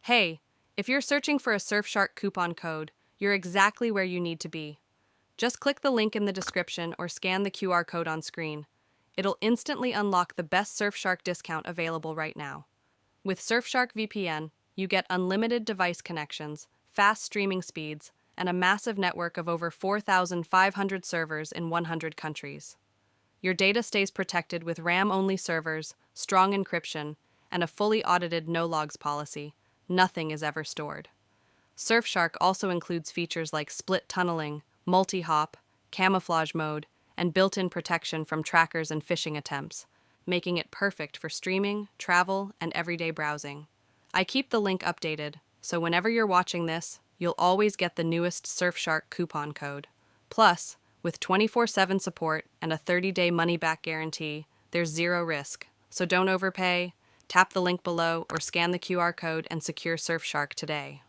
Hey, if you're searching for a Surfshark coupon code, you're exactly where you need to be. Just click the link in the description or scan the QR code on screen. It'll instantly unlock the best Surfshark discount available right now. With Surfshark VPN, you get unlimited device connections, fast streaming speeds, and a massive network of over 4,500 servers in 100 countries. Your data stays protected with RAM-only servers, strong encryption, and a fully audited no-logs policy. Nothing is ever stored. Surfshark also includes features like split tunneling, multi-hop, camouflage mode, and built-in protection from trackers and phishing attempts, making it perfect for streaming, travel, and everyday browsing. I keep the link updated, so whenever you're watching this, you'll always get the newest Surfshark coupon code. Plus, with 24/7 support and a 30-day money-back guarantee, there's zero risk. So don't overpay. Tap the link below or scan the QR code and secure Surfshark today.